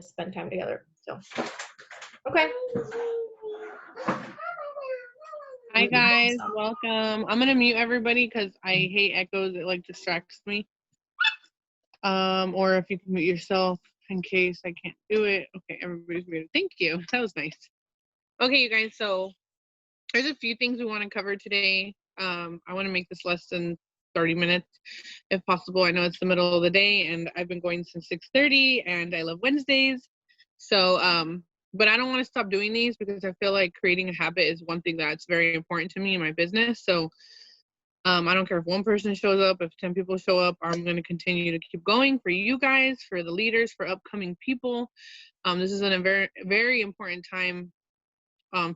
spend time together. So, okay. Hi guys, welcome. I'm gonna mute everybody because I hate echoes. It like distracts me. Or if you can mute yourself in case I can't do it. Okay, everybody's muted. Thank you. That was nice. Okay, you guys. So there's a few things we want to cover today. I want to make this less than 30 minutes if possible. I know it's the middle of the day and I've been going since 6:30 and I love Wednesdays. So but I don't want to stop doing these because I feel like creating a habit is one thing that's very important to me in my business. So I don't care if one person shows up, if 10 people show up, I'm going to continue to keep going for you guys, for the leaders, for upcoming people. This is a very, very important time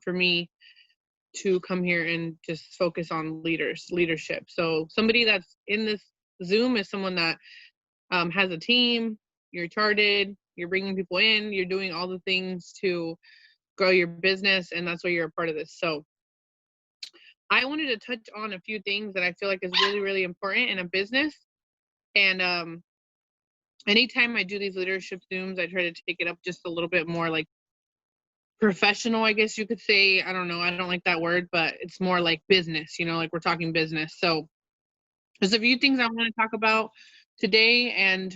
for me to come here and just focus on leadership. So somebody that's in this Zoom is someone that has a team, you're charted, you're bringing people in, you're doing all the things to grow your business, and that's why you're a part of this. So I wanted to touch on a few things that I feel like is really, really important in a business. And anytime I do these leadership Zooms, I try to take it up just a little bit more like professional, I guess you could say. I don't know. I don't like that word, but it's more like business, like we're talking business. So there's a few things I want to talk about today and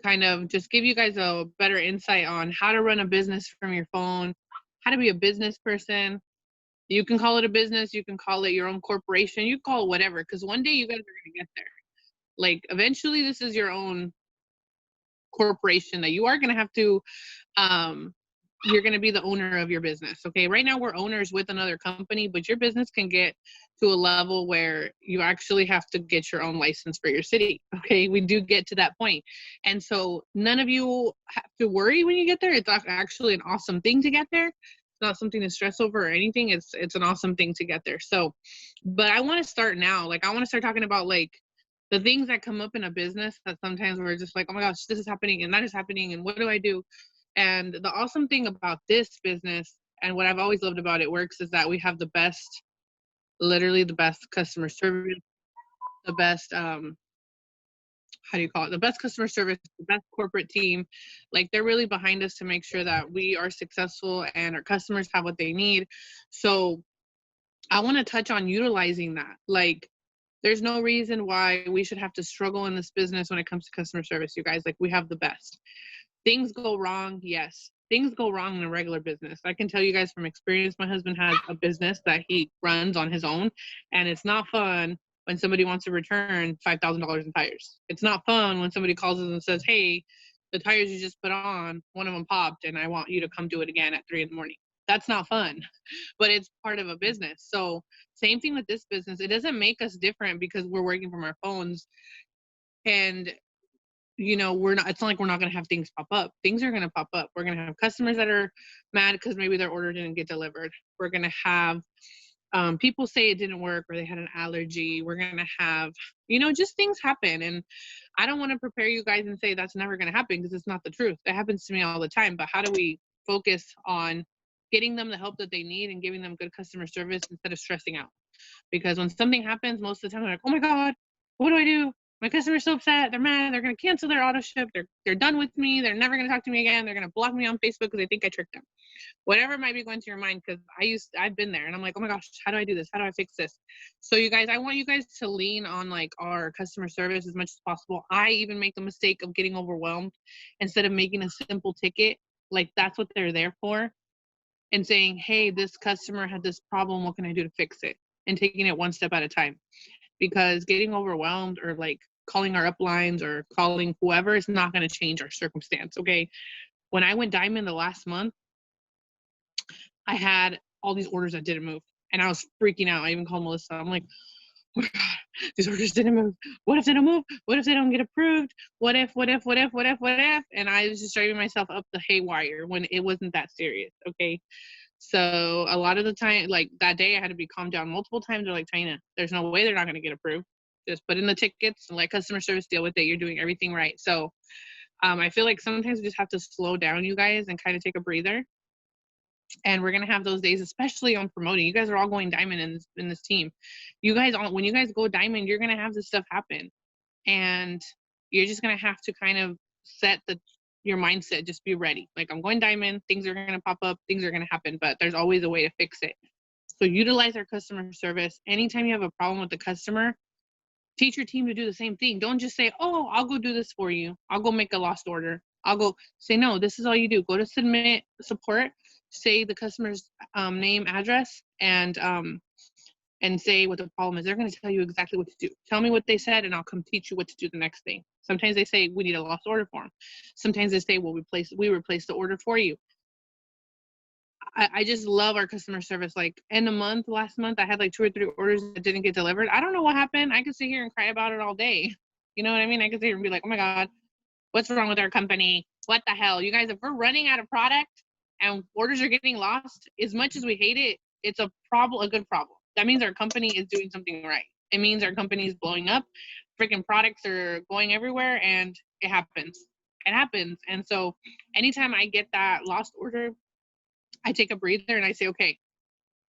kind of just give you guys a better insight on how to run a business from your phone, how to be a business person. You can call it a business, you can call it your own corporation, you can call it whatever, because one day you guys are going to get there. Like eventually this is your own corporation that you are going to have to you're going to be the owner of your business. Okay, right now we're owners with another company, but your business can get to a level where you actually have to get your own license for your city. Okay, we do get to that point. And so none of you have to worry when you get there. It's actually an awesome thing to get there. It's not something to stress over or anything. It's an awesome thing to get there. So, but I want to start now. Like I want to start talking about like the things that come up in a business that sometimes we're just like, oh my gosh, this is happening and that is happening and what do I do? And the awesome thing about this business and what I've always loved about it works is that we have the best, literally the best customer service, the best, how do you call it? The best customer service, the best corporate team. Like they're really behind us to make sure that we are successful and our customers have what they need. So I want to touch on utilizing that. Like there's no reason why we should have to struggle in this business when it comes to customer service, you guys. Like we have the best. Things go wrong, yes. Things go wrong in a regular business. I can tell you guys from experience, my husband has a business that he runs on his own, and it's not fun when somebody wants to return $5,000 in tires. It's not fun when somebody calls us and says, hey, the tires you just put on, one of them popped, and I want you to come do it again at 3 a.m. That's not fun, but it's part of a business. So same thing with this business. It doesn't make us different because we're working from our phones and we're not, it's not like we're not going to have things pop up. Things are going to pop up. We're going to have customers that are mad because maybe their order didn't get delivered. We're going to have people say it didn't work or they had an allergy. We're going to have, just things happen. And I don't want to prepare you guys and say that's never going to happen because it's not the truth. It happens to me all the time. But how do we focus on getting them the help that they need and giving them good customer service instead of stressing out? Because when something happens, most of the time they're like, oh my God, what do I do? My customer's so upset. They're mad. They're going to cancel their auto ship. They're done with me. They're never going to talk to me again. They're going to block me on Facebook because they think I tricked them. Whatever might be going through your mind, because I've been there and I'm like, oh my gosh, how do I do this? How do I fix this? So you guys, I want you guys to lean on like our customer service as much as possible. I even make the mistake of getting overwhelmed instead of making a simple ticket. Like that's what they're there for. And saying, hey, this customer had this problem. What can I do to fix it? And taking it one step at a time. Because getting overwhelmed or like calling our uplines or calling whoever is not going to change our circumstance. Okay. When I went diamond the last month, I had all these orders that didn't move and I was freaking out. I even called Melissa. I'm like, oh my God, these orders didn't move. What if they don't move? What if they don't get approved? What if? And I was just driving myself up the haywire when it wasn't that serious. Okay. So a lot of the time, like that day I had to be calmed down multiple times. They're like, China, there's no way they're not going to get approved. Just put in the tickets and let customer service deal with it. You're doing everything right. So I feel like sometimes we just have to slow down, you guys, and kind of take a breather. And we're going to have those days, especially on promoting. You guys are all going diamond in this team. You guys, when you guys go diamond, you're going to have this stuff happen. And you're just going to have to kind of set the your mindset, just be ready. Like, I'm going diamond, things are going to pop up, things are going to happen, but there's always a way to fix it. So utilize our customer service. Anytime you have a problem with the customer, teach your team to do the same thing. Don't just say, oh, I'll go do this for you. I'll go make a lost order. I'll go say, no, this is all you do. Go to submit support, say the customer's name, address, and say what the problem is. They're going to tell you exactly what to do. Tell me what they said, and I'll come teach you what to do the next thing. Sometimes they say, we need a lost order form. Sometimes they say, well, we replace the order for you. I just love our customer service. Like, in a month, last month, I had like 2 or 3 orders that didn't get delivered. I don't know what happened. I could sit here and cry about it all day. You know what I mean? I could sit here and be like, oh my God, what's wrong with our company? What the hell? You guys, if we're running out of product and orders are getting lost, as much as we hate it, it's a good problem. That means our company is doing something right. It means our company is blowing up. Freaking products are going everywhere, and it happens. It happens. And so anytime I get that lost order, I take a breather and I say, okay,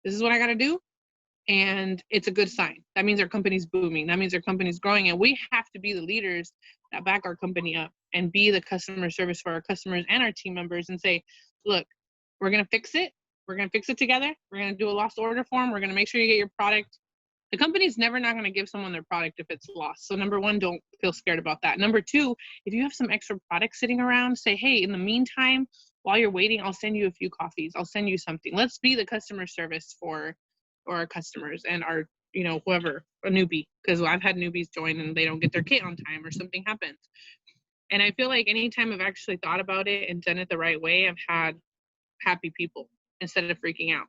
this is what I got to do. And it's a good sign. That means our company's booming. That means our company's growing. And we have to be the leaders that back our company up and be the customer service for our customers and our team members and say, look, we're going to fix it. We're going to fix it together. We're going to do a lost order form. We're going to make sure you get your product. The company's never not going to give someone their product if it's lost. So number one, don't feel scared about that. Number two, if you have some extra product sitting around, say, hey, in the meantime, while you're waiting, I'll send you a few coffees. I'll send you something. Let's be the customer service for our customers and our, whoever, a newbie. Because I've had newbies join and they don't get their kit on time or something happens. And I feel like anytime I've actually thought about it and done it the right way, I've had happy people instead of freaking out.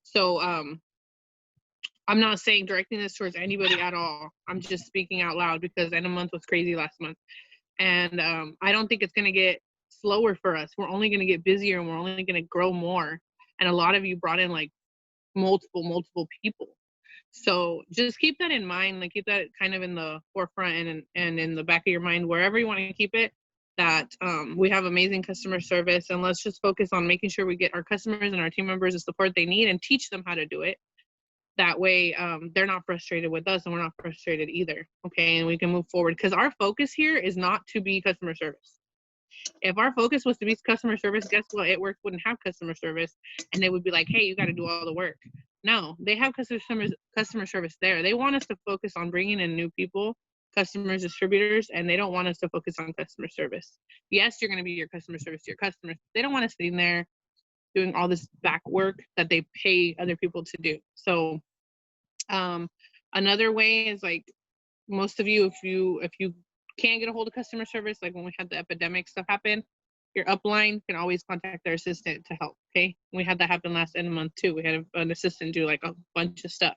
So I'm not saying directing this towards anybody at all. I'm just speaking out loud because end of month was crazy last month. And I don't think it's going to get slower for us. We're only going to get busier and we're only going to grow more. And a lot of you brought in like multiple people. So just keep that in mind, like keep that kind of in the forefront and in the back of your mind, wherever you want to keep it, that we have amazing customer service, and let's just focus on making sure we get our customers and our team members the support they need and teach them how to do it. That way they're not frustrated with us and we're not frustrated either. Okay, and we can move forward because our focus here is not to be customer service. If our focus was to be customer service, guess what? It wouldn't have customer service, and they would be like, hey, you got to do all the work. No, they have customer service there. They want us to focus on bringing in new people, customers, distributors, and they don't want us to focus on customer service. Yes, you're going to be your customer service to your customers. They don't want us sitting there doing all this back work that they pay other people to do. So another way is like most of you, if you can't get a hold of customer service, like when we had the epidemic stuff happen, your upline can always contact their assistant to help. Okay, we had that happen last end of month too. We had an assistant do like a bunch of stuff,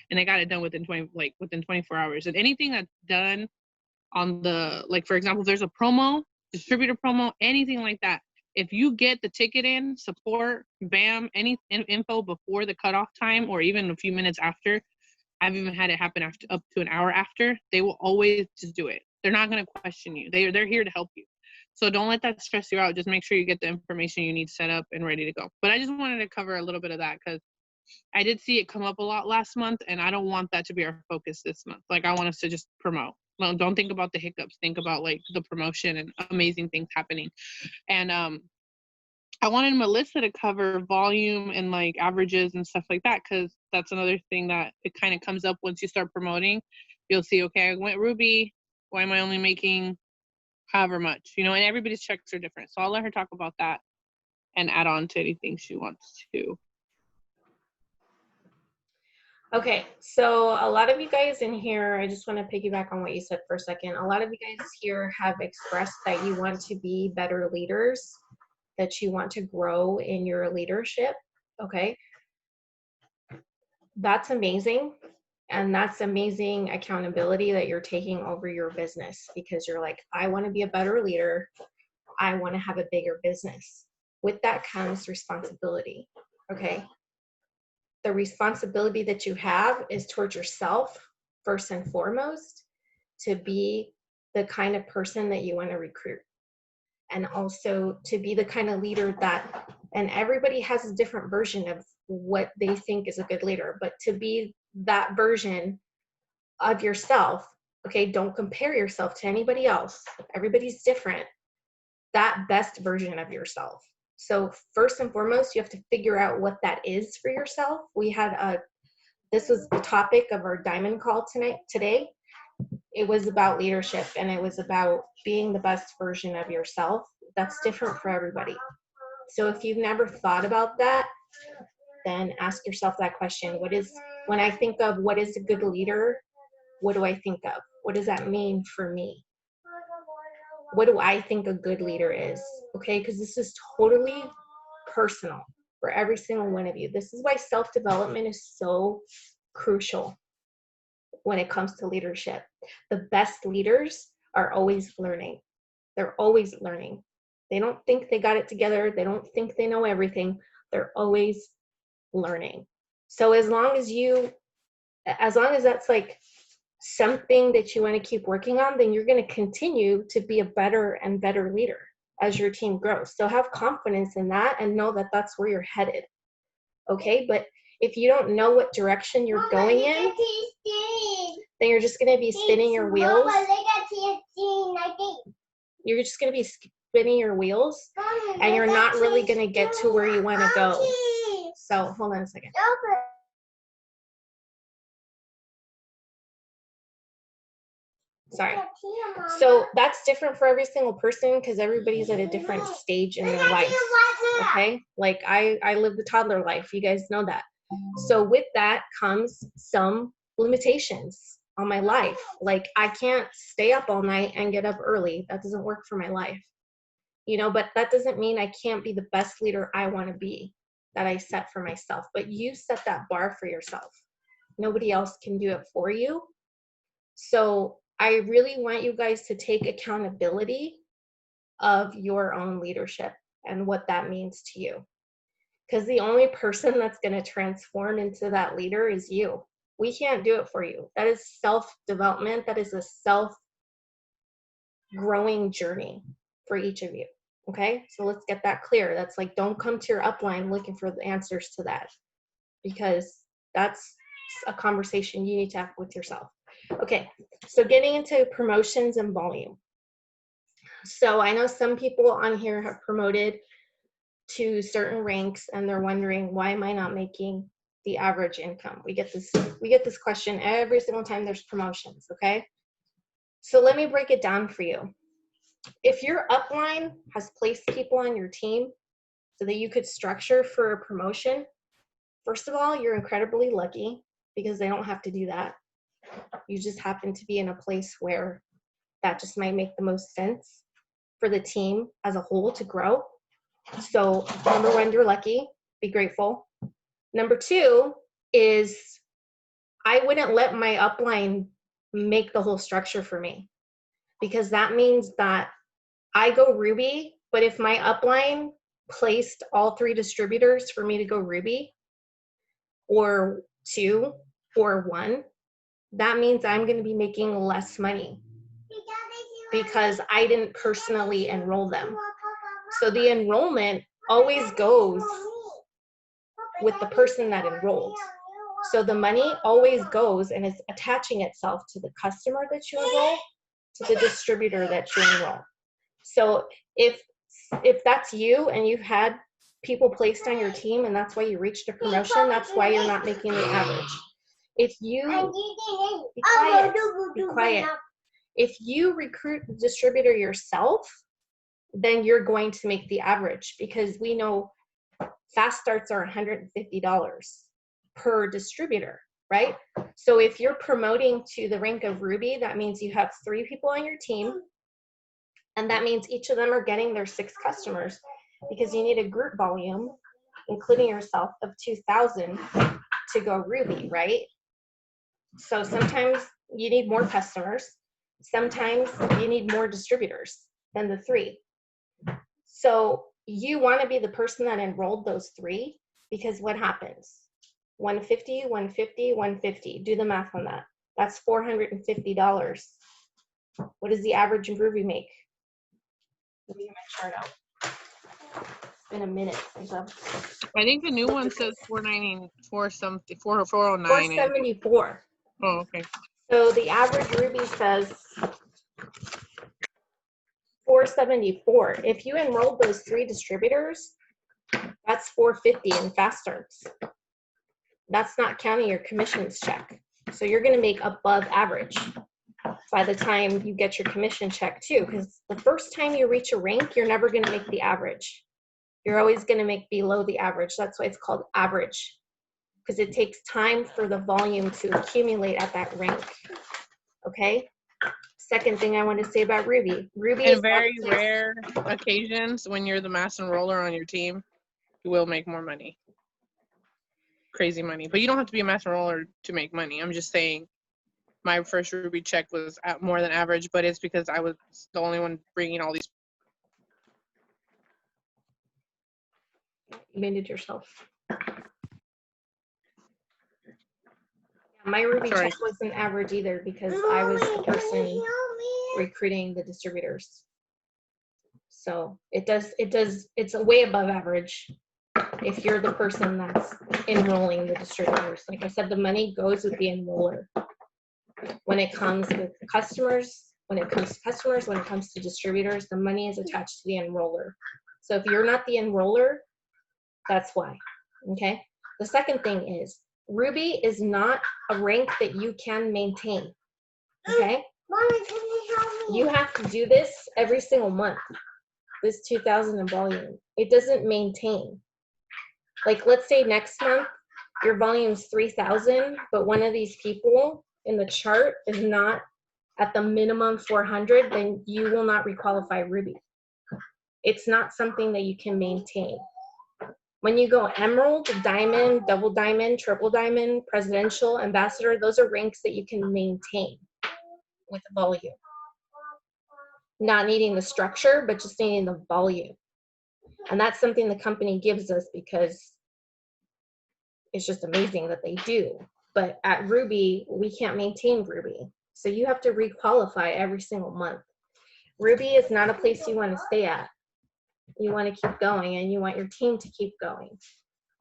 and they got it done within 24 hours. And anything that's done on the, like for example, if there's a promo, distributor promo, anything like that, if you get the ticket in, support, bam, any info before the cutoff time or even a few minutes after, I've even had it happen after up to an hour after, they will always just do it. They're not going to question you. They're here to help you. So don't let that stress you out. Just make sure you get the information you need set up and ready to go. But I just wanted to cover a little bit of that because I did see it come up a lot last month, and I don't want that to be our focus this month. Like, I want us to just promote. Well, don't think about the hiccups. Think about like the promotion and amazing things happening. And I wanted Melissa to cover volume and like averages and stuff like that, because that's another thing that it kind of comes up once you start promoting. You'll see, okay, I went Ruby. Why am I only making however much? And everybody's checks are different. So I'll let her talk about that and add on to anything she wants to. Okay, so a lot of you guys in here, I just want to piggyback on what you said for a second. A lot of you guys here have expressed that you want to be better leaders, that you want to grow in your leadership. Okay, that's amazing. And that's amazing accountability that you're taking over your business, because you're like, I want to be a better leader. I want to have a bigger business. With that comes responsibility. Okay. The responsibility that you have is towards yourself, first and foremost, to be the kind of person that you want to recruit. And also to be the kind of leader that, and everybody has a different version of what they think is a good leader, but to be that version of yourself. Okay, don't compare yourself to anybody else. Everybody's different. that best version of yourself. So first and foremost, you have to figure out what that is for yourself. We had this was the topic of our diamond call today. It was about leadership, and it was about being the best version of yourself. That's different for everybody. So if you've never thought about that, then ask yourself that question. When I think of what is a good leader, what do I think of? What does that mean for me? What do I think a good leader is? Okay, because this is totally personal for every single one of you. This is why self-development is so crucial when it comes to leadership. The best leaders are always learning. They're always learning. They don't think they got it together. They don't think they know everything. They're always learning. So as long as that's like something that you want to keep working on, then you're going to continue to be a better and better leader as your team grows. So have confidence in that and know that that's where you're headed. Okay, but if you don't know what direction you're going in, then you're just going to be spinning your wheels. You're just going to be spinning your wheels, and you're not really going to get to where you want to go. So hold on a second. Sorry. So that's different for every single person because everybody's at a different stage in their life. Okay, like I live the toddler life. You guys know that. So with that comes some limitations on my life. Like I can't stay up all night and get up early. That doesn't work for my life. But that doesn't mean I can't be the best leader I want to be, that I set for myself. But you set that bar for yourself. Nobody else can do it for you. So I really want you guys to take accountability of your own leadership and what that means to you. Because the only person that's going to transform into that leader is you. We can't do it for you. That is self-development. That is a self-growing journey for each of you. Okay, so let's get that clear. That's like, don't come to your upline looking for the answers to that, because that's a conversation you need to have with yourself. Okay, so getting into promotions and volume. So I know some people on here have promoted to certain ranks and they're wondering, why am I not making the average income? We get this question every single time there's promotions, okay? So let me break it down for you. If your upline has placed people on your team so that you could structure for a promotion, first of all, you're incredibly lucky because they don't have to do that. You just happen to be in a place where that just might make the most sense for the team as a whole to grow. So number one, you're lucky, be grateful. Number two is I wouldn't let my upline make the whole structure for me, because that means that I go Ruby, but if my upline placed all 3 distributors for me to go Ruby, or 2 or 1, that means I'm going to be making less money because I didn't personally enroll them. So the enrollment always goes with the person that enrolled. So the money always goes and is attaching itself to the customer that you enroll, to the distributor that you enroll. So if that's you and you've had people placed on your team and that's why you reached a promotion, that's why you're not making the average. If you be quiet. If you recruit the distributor yourself, then you're going to make the average, because we know fast starts are $150 per distributor, right? So if you're promoting to the rank of Ruby, that means you have 3 people on your team, and that means each of them are getting their 6 customers, because you need a group volume, including yourself, of 2,000 to go Ruby, right? So sometimes you need more customers. Sometimes you need more distributors than the 3. So you want to be the person that enrolled those 3, because what happens? 150, 150, 150. Do the math on that. That's $450. What does the average Ruby make? Let me get my chart out. It's been a minute since I think the new one says 494 something, 409. 474. Oh, okay. So the average Ruby says $474. If you enrolled those 3 distributors, that's $450 in fast starts. That's not counting your commissions check. So you're going to make above average by the time you get your commission check too, because the first time you reach a rank, you're never going to make the average. You're always going to make below the average. That's why it's called average, because it takes time for the volume to accumulate at that rank. Okay? Second thing I want to say about Ruby. Ruby is in very rare occasions when you're the master enroller on your team, you will make more money. Crazy money. But you don't have to be a master enroller to make money. I'm just saying my first Ruby check was at more than average, but it's because I was the only one bringing all these. You muted yourself. My Ruby check wasn't average either because I was the person recruiting the distributors. So it's a way above average if you're the person that's enrolling the distributors. Like I said, the money goes with the enroller. When it comes with customers, when it comes to distributors, the money is attached to the enroller. So if you're not the enroller, that's why. Okay. The second thing is Ruby is not a rank that you can maintain. Okay. Mommy, can you help me? You have to do this every single month. This 2,000 in volume. It doesn't maintain. Like let's say next month your volume's 3,000, but one of these people in the chart is not at the minimum 400, then you will not requalify Ruby. It's not something that you can maintain. When you go Emerald, Diamond, Double Diamond, Triple Diamond, Presidential, Ambassador, those are ranks that you can maintain with volume. Not needing the structure, but just needing the volume. And that's something the company gives us because it's just amazing that they do. But at Ruby, we can't maintain Ruby. So you have to requalify every single month. Ruby is not a place you want to stay at. You want to keep going and you want your team to keep going.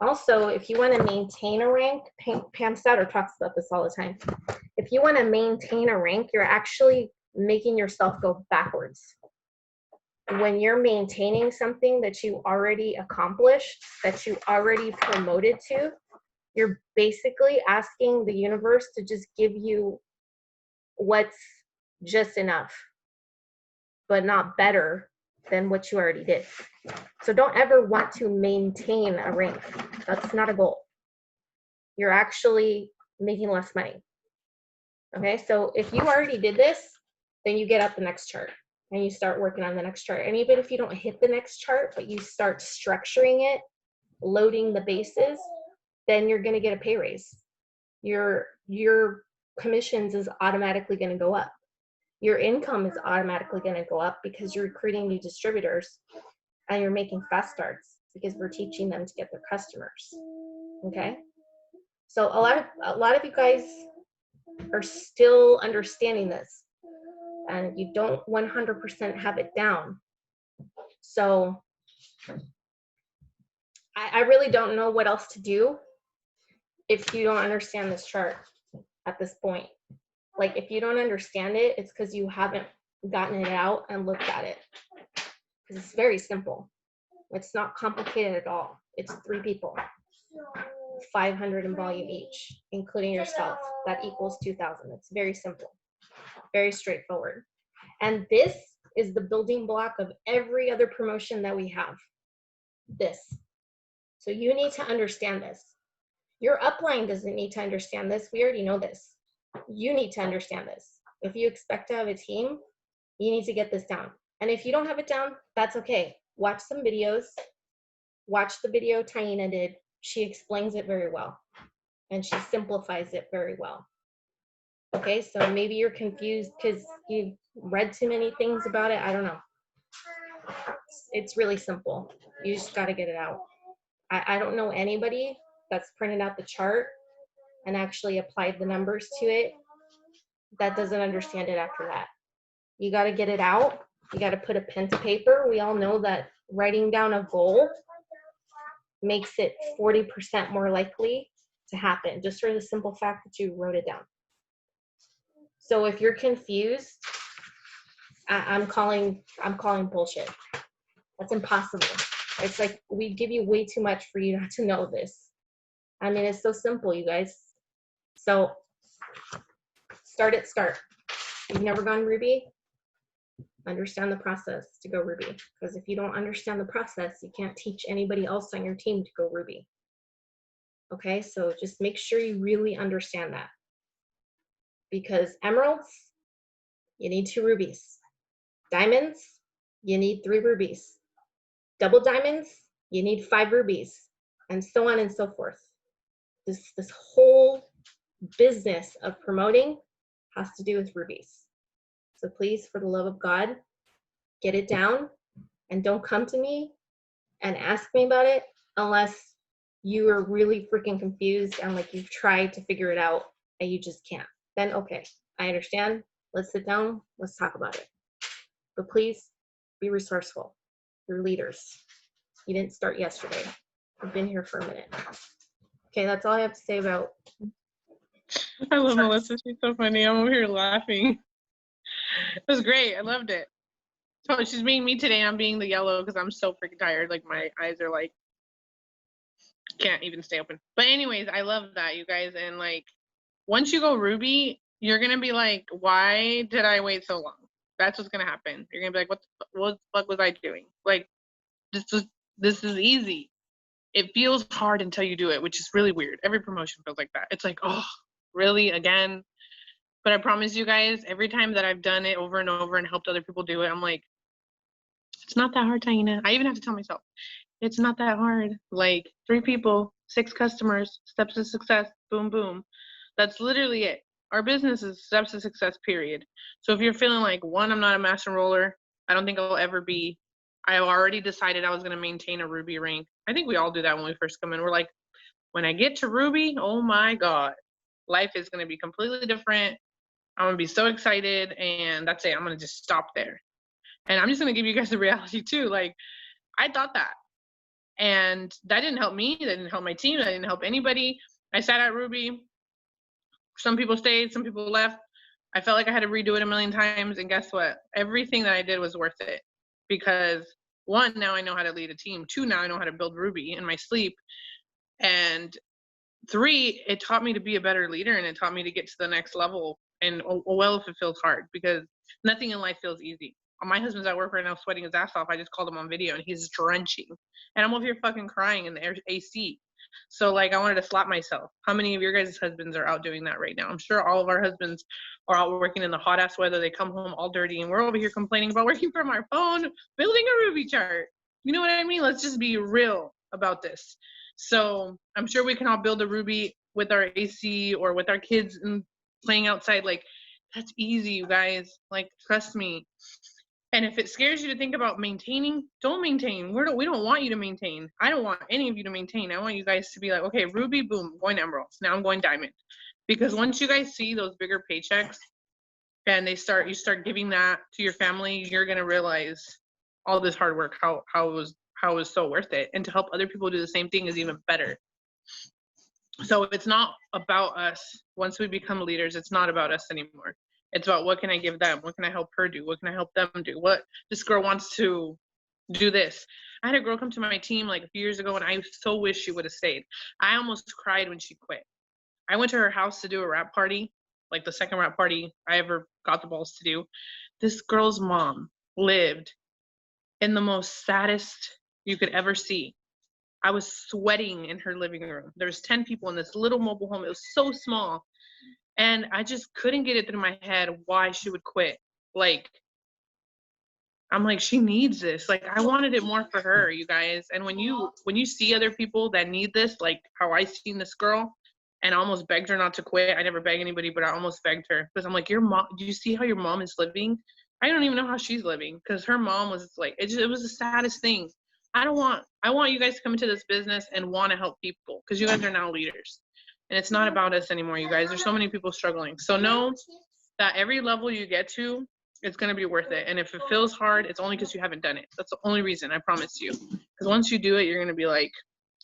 Also, if you want to maintain a rank, Pam Sauter talks about this all the time. If you want to maintain a rank, you're actually making yourself go backwards. When you're maintaining something that you already accomplished, that you already promoted to, you're basically asking the universe to just give you what's just enough, but not better than what you already did. So don't ever want to maintain a rank. That's not a goal. You're actually making less money. Okay, so if you already did this, then you get up the next chart and you start working on the next chart. And even if you don't hit the next chart, but you start structuring it, loading the bases, then you're gonna get a pay raise. Your commissions is automatically gonna go up. Your income is automatically gonna go up because you're recruiting new distributors and you're making fast starts because we're teaching them to get their customers, okay? So a lot of you guys are still understanding this and you don't 100% have it down. So I really don't know what else to do if you don't understand this chart at this point. Like if you don't understand it, it's because you haven't gotten it out and looked at it. Because it's very simple. It's not complicated at all. It's 3 people, 500 in volume each, including yourself. That equals 2,000. It's very simple, very straightforward. And this is the building block of every other promotion that we have. This. So you need to understand this. Your upline doesn't need to understand this. We already know this. You need to understand this. If you expect to have a team, you need to get this down. And if you don't have it down, that's okay. Watch some videos. Watch the video Taina did. She explains it very well. And she simplifies it very well. Okay, so maybe you're confused because you've read too many things about it. I don't know. It's really simple. You just got to get it out. I don't know anybody that's printed out the chart and actually applied the numbers to it that doesn't understand it after that. You got to get it out. You got to put a pen to paper. We all know that writing down a goal makes it 40% more likely to happen, just for the simple fact that you wrote it down. So if you're confused, I'm calling bullshit. That's impossible. It's like we give you way too much for you not to know this. I mean, it's so simple, you guys. So start. You've never gone Ruby? Understand the process to go Ruby. Because if you don't understand the process, you can't teach anybody else on your team to go Ruby. Okay, so just make sure you really understand that. Because emeralds, you need 2 rubies. Diamonds, you need 3 rubies. Double diamonds, you need 5 rubies, and so on and so forth. This whole business of promoting has to do with rubies. So please, for the love of God, get it down, and don't come to me and ask me about it unless you are really freaking confused and like you've tried to figure it out and you just can't. Then okay, I understand. Let's sit down, let's talk about it. But please be resourceful. You're leaders. You didn't start yesterday. You've been here for a minute. Okay, that's all I have to say about. I love Melissa. She's so funny. I'm over here laughing. It was great. I loved it. So she's being me today. I'm being the yellow because I'm so freaking tired. Like my eyes are like, can't even stay open. But anyways, I love that, you guys. And like, once you go Ruby, you're going to be like, why did I wait so long? That's what's going to happen. You're going to be like, what the fuck was I doing? Like, this is easy. It feels hard until you do it, which is really weird. Every promotion feels like that. It's like, oh, really? Again? But I promise you guys, every time that I've done it over and over and helped other people do it, I'm like, it's not that hard, Taina. I even have to tell myself, it's not that hard. Like 3 people, 6 customers, steps to success, boom, boom. That's literally it. Our business is steps to success, period. So if you're feeling like, 1, I'm not a master enroller, I don't think I'll ever be. I already decided I was going to maintain a Ruby rank. I think we all do that when we first come in. We're like, when I get to Ruby, oh my God, life is going to be completely different. I'm going to be so excited, and that's it. I'm going to just stop there. And I'm just going to give you guys the reality too. Like, I thought that. And that didn't help me. That didn't help my team. That didn't help anybody. I sat at Ruby. Some people stayed. Some people left. I felt like I had to redo it a million times. And guess what? Everything that I did was worth it. Because 1, now I know how to lead a team. 2, now I know how to build Ruby in my sleep. And 3, it taught me to be a better leader, and it taught me to get to the next level. And well, if it feels hard, because nothing in life feels easy. My husband's at work right now sweating his ass off. I just called him on video and he's drenching. And I'm over here fucking crying in the AC. So like, I wanted to slap myself. How many of your guys' husbands are out doing that right now? I'm sure all of our husbands are out working in the hot ass weather. They come home all dirty and we're over here complaining about working from our phone, building a Ruby chart. You know what I mean? Let's just be real about this. So I'm sure we can all build a Ruby with our AC or with our kids and playing outside. Like, that's easy, you guys. Like, trust me. And if it scares you to think about maintaining, don't maintain. We don't want you to maintain. I don't want any of you to maintain. I want you guys to be like, okay, Ruby, boom, going emeralds. Now I'm going diamond. Because once you guys see those bigger paychecks and you start giving that to your family, you're gonna realize all this hard work, how it was so worth it. And to help other people do the same thing is even better. So it's not about us. Once we become leaders, it's not about us anymore. It's about what can I give them? What can I help her do? What can I help them do? What this girl wants to do this. I had a girl come to my team like a few years ago and I so wish she would have stayed. I almost cried when she quit. I went to her house to do a wrap party, like the second wrap party I ever got the balls to do. This girl's mom lived in the most saddest you could ever see. I was sweating in her living room. There was 10 people in this little mobile home. It was so small. And I just couldn't get it through my head why she would quit. Like, I'm like, she needs this. Like, I wanted it more for her, you guys. And when you see other people that need this, like how I seen this girl and I almost begged her not to quit. I never beg anybody, but I almost begged her because I'm like, your mom, do you see how your mom is living? I don't even know how she's living because her mom was like, it was the saddest thing. I want you guys to come into this business and want to help people because you guys are now leaders. And it's not about us anymore, you guys. There's so many people struggling. So know that every level you get to, it's going to be worth it. And if it feels hard, it's only because you haven't done it. That's the only reason, I promise you. Because once you do it, you're going to be like,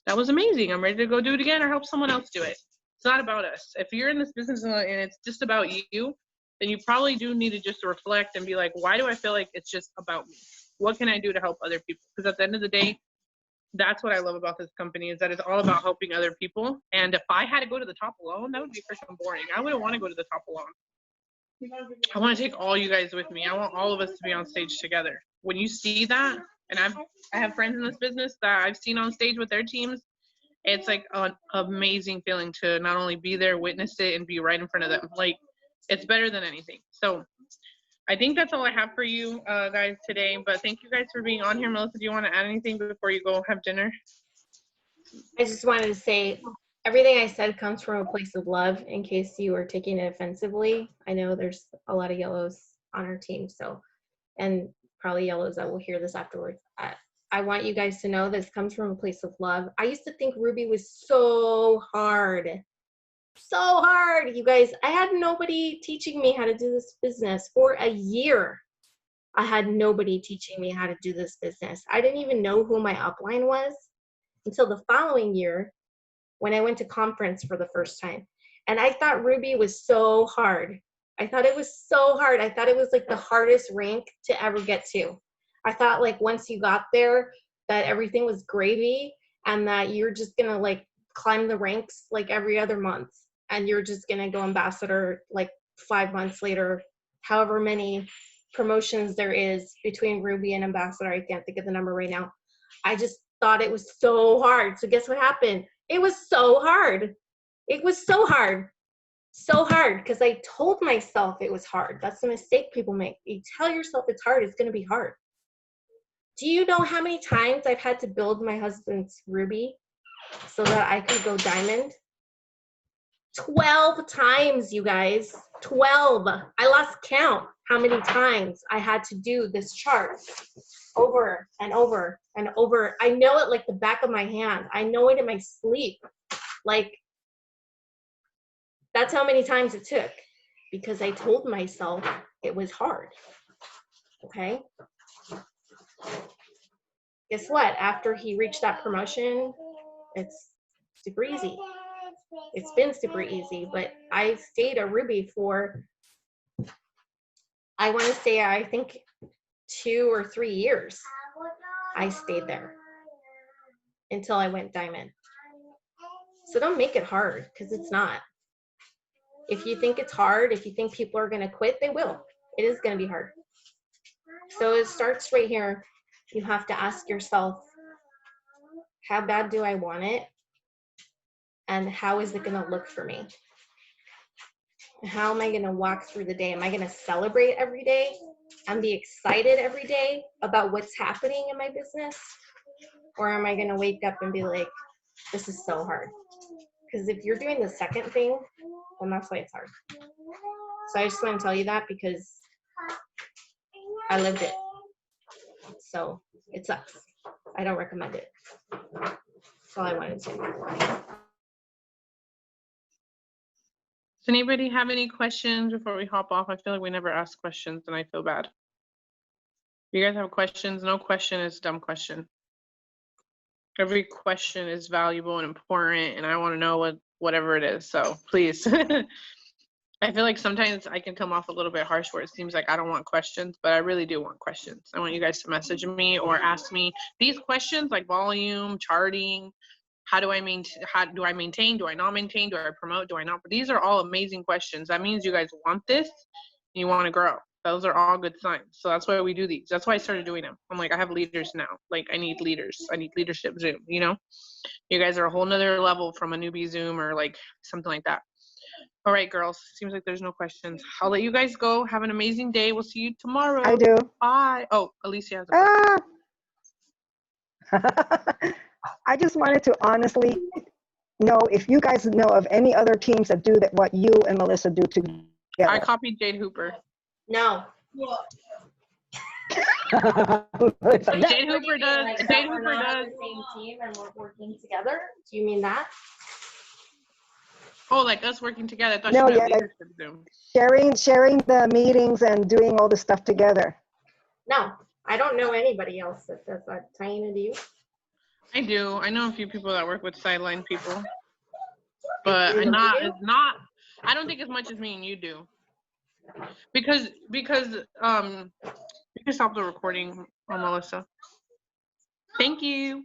that was amazing. I'm ready to go do it again or help someone else do it. It's not about us. If you're in this business and it's just about you, then you probably do need to just reflect and be like, why do I feel like it's just about me? What can I do to help other people? Because at the end of the day, that's what I love about this company, is that it's all about helping other people. And if I had to go to the top alone, that would be freaking boring. I wouldn't want to go to the top alone. I want to take all you guys with me. I want all of us to be on stage together. When you see that, and I have friends in this business that I've seen on stage with their teams, it's like an amazing feeling to not only be there, witness it, and be right in front of them. Like, it's better than anything. So I think that's all I have for you guys today. But thank you guys for being on here. Melissa, do you want to add anything before you go have dinner? I just wanted to say everything I said comes from a place of love, in case you were taking it offensively. I know there's a lot of yellows on our team, so, and probably yellows that will hear this afterwards. I want you guys to know this comes from a place of love. I used to think Ruby was so hard. So hard, you guys. I had nobody teaching me how to do this business for a year. I had nobody teaching me how to do this business. I didn't even know who my upline was until the following year when I went to conference for the first time. And I thought Ruby was so hard. I thought it was so hard. I thought it was like the hardest rank to ever get to. I thought like once you got there that everything was gravy and that you're just gonna like climb the ranks like every other month and you're just gonna go ambassador like 5 months later, however many promotions there is between Ruby and ambassador. I can't think of the number right now. I just thought it was so hard. So guess what happened? It was so hard. It was so hard. So hard because I told myself it was hard. That's the mistake people make. You tell yourself it's hard, it's gonna be hard. Do you know how many times I've had to build my husband's Ruby so that I could go diamond? 12 times, you guys. 12. I lost count how many times I had to do this chart over and over and over. I know it like the back of my hand. I know it in my sleep. Like, that's how many times it took because I told myself it was hard. Okay? Guess what? After he reached that promotion, it's super easy. It's been super easy, but I stayed a Ruby for, I want to say, I think 2 or 3 years. I stayed there until I went diamond. So don't make it hard because it's not. If you think it's hard, if you think people are going to quit, they will. It is going to be hard. So it starts right here. You have to ask yourself, how bad do I want it? And how is it going to look for me? How am I going to walk through the day? Am I going to celebrate every day and be excited every day about what's happening in my business? Or am I going to wake up and be like, this is so hard? Because if you're doing the second thing, then that's why it's hard. So I just want to tell you that because I lived it. So it sucks. I don't recommend it. That's all I wanted to say. Does anybody have any questions before we hop off? I feel like we never ask questions and I feel bad. You guys have questions? No question is a dumb question. Every question is valuable and important and I want to know whatever it is. So please. I feel like sometimes I can come off a little bit harsh where it seems like I don't want questions, but I really do want questions. I want you guys to message me or ask me these questions like volume, charting, how do I maintain, do I not maintain, do I promote, do I not? These are all amazing questions. That means you guys want this and you want to grow. Those are all good signs. So that's why we do these. That's why I started doing them. I'm like, I have leaders now. Like I need leaders. I need leadership Zoom, you know? You guys are a whole nother level from a newbie Zoom or like something like that. All right, girls. Seems like there's no questions. I'll let you guys go. Have an amazing day. We'll see you tomorrow. I do. Bye. Oh, Alicia has a question. I just wanted to honestly know if you guys know of any other teams that do that what you and Melissa do together. I copied Jade Hooper. No. Jade Hooper does. Like Jade we're Hooper not does. on the same team and we're working together. Do you mean that? Oh, like us working together. I thought No, she meant yeah, leadership Zoom. sharing the meetings and doing all the stuff together. No, I don't know anybody else that does that. Taina, do you? I do. I know a few people that work with sideline people, but You not do? as not. I don't think as much as me and you do. Because you can stop the recording, Melissa. Thank you.